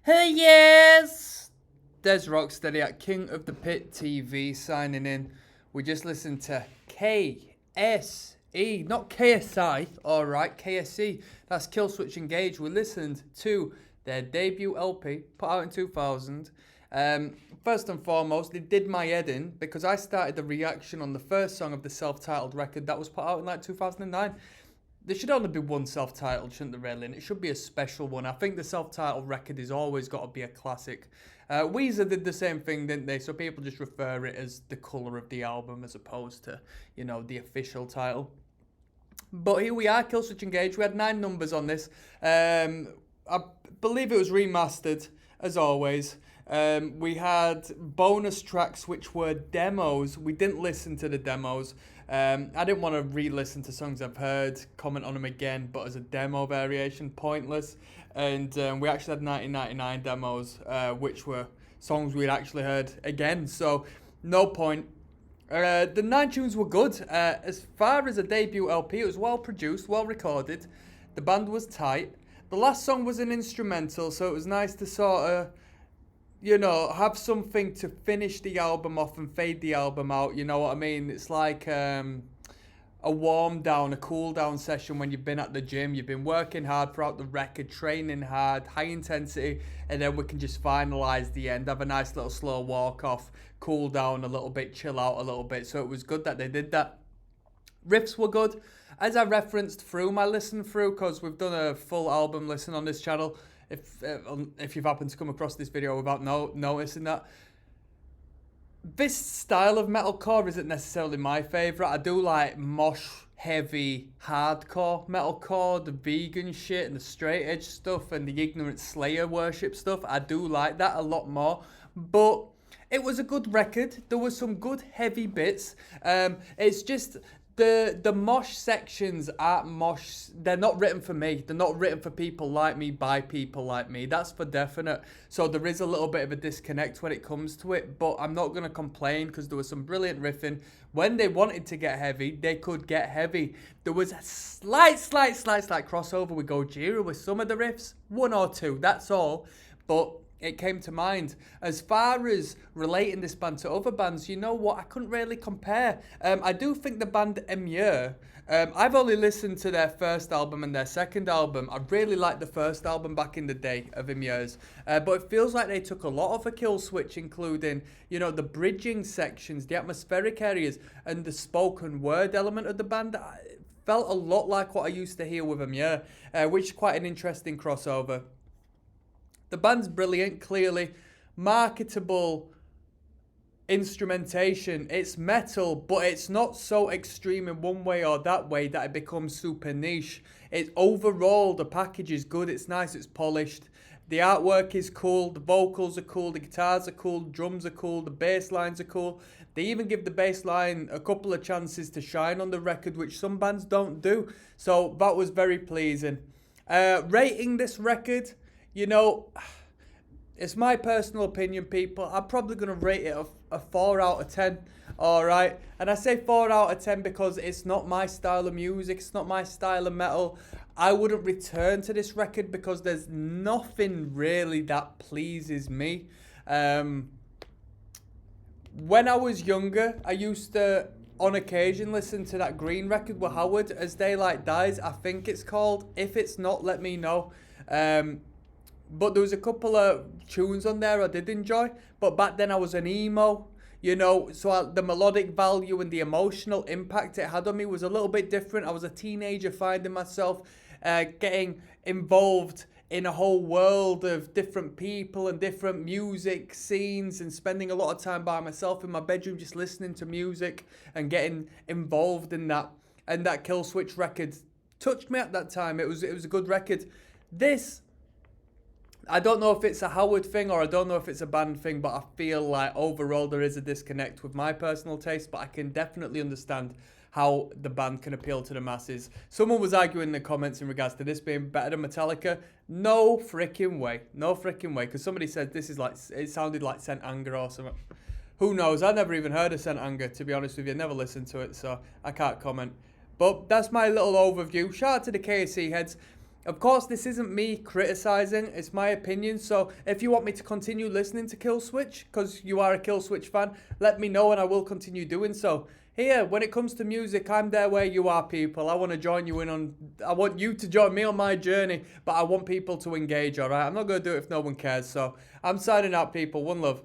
Hey, yes! Des Rocksteady at King of the Pit TV signing in. We just listened to KSE, not KSI, alright, KSE. That's Killswitch Engage. We listened to their debut LP, put out in 2000. First and foremost, it did my head in because I started the reaction on the first song of the self-titled record that was put out in like 2009. There should only be one self-titled, shouldn't there, really? And it should be a special one. I think the self-titled record has always got to be a classic. Weezer did the same thing, didn't they? So people just refer it as the colour of the album as opposed to, the official title. But here we are, Killswitch Engage. We had 9 numbers on this. I believe it was remastered, as always. We had bonus tracks which were demos. We didn't listen to the demos. I didn't want to re-listen to songs I've heard, comment on them again, but as a demo variation, pointless. And we actually had 1999 demos, which were songs we'd actually heard again, so no point. The 9 tunes were good. As far as a debut LP, it was well produced, well recorded. The band was tight. The last song was an instrumental, so it was nice to sort of have something to finish the album off and fade the album out, you know what I mean? It's like a warm down, a cool down session when you've been at the gym, you've been working hard throughout the record, training hard, high intensity, and then we can just finalise the end, have a nice little slow walk off, cool down a little bit, chill out a little bit. So it was good that they did that. Riffs were good. As I referenced through my listen through, because we've done a full album listen on this channel, if you've happened to come across this video without noticing that. This style of metalcore isn't necessarily my favourite. I do like mosh, heavy, hardcore metalcore, the vegan shit and the straight edge stuff and the ignorant Slayer worship stuff. I do like that a lot more. But it was a good record. There was some good heavy bits. It's just the mosh sections aren't mosh. They're not written for me. They're not written for people like me, by people like me. That's for definite. So there is a little bit of a disconnect when it comes to it. But I'm not going to complain because there was some brilliant riffing. When they wanted to get heavy, they could get heavy. There was a slight crossover with Gojira with some of the riffs. 1 or 2, that's all. But it came to mind. As far as relating this band to other bands, you know what? I couldn't really compare. I do think the band Emmure, I've only listened to their first album and their second album. I really liked the first album back in the day of Emmure's. But it feels like they took a lot of a Killswitch, including, the bridging sections, the atmospheric areas, and the spoken word element of the band. It felt a lot like what I used to hear with Emmure, which is quite an interesting crossover. The band's brilliant, clearly. Marketable instrumentation. It's metal, but it's not so extreme in one way or that way that it becomes super niche. It's overall, the package is good, it's nice, it's polished. The artwork is cool, the vocals are cool, the guitars are cool, the drums are cool, the bass lines are cool. They even give the bass line a couple of chances to shine on the record, which some bands don't do. So that was very pleasing. Rating this record, it's my personal opinion, people. I'm probably going to rate it a 4 out of 10. Alright? And I say 4 out of 10 because it's not my style of music. It's not my style of metal. I wouldn't return to this record because there's nothing really that pleases me. When I was younger, I used to, on occasion, listen to that Green record with Howard, As Daylight Dies, I think it's called. If it's not, let me know. But there was a couple of tunes on there I did enjoy. But back then I was an emo, so the melodic value and the emotional impact it had on me was a little bit different. I was a teenager finding myself getting involved in a whole world of different people and different music scenes and spending a lot of time by myself in my bedroom just listening to music and getting involved in that. And that Killswitch record touched me at that time. It was a good record. This, I don't know if it's a Howard thing or I don't know if it's a band thing, but I feel like overall there is a disconnect with my personal taste, but I can definitely understand how the band can appeal to the masses. Someone was arguing in the comments in regards to this being better than Metallica. No freaking way. No freaking way. Because somebody said this is like, it sounded like Saint Anger or something. Who knows? I never even heard of Saint Anger, to be honest with you. Never listened to it, so I can't comment. But that's my little overview. Shout out to the KSE heads. Of course, this isn't me criticizing, it's my opinion. So if you want me to continue listening to Killswitch, because you are a Killswitch fan, let me know and I will continue doing so. Here, when it comes to music, I'm there where you are, people. I want to join you in on, I want you to join me on my journey, but I want people to engage, alright? I'm not going to do it if no one cares. So I'm signing out, people. One love.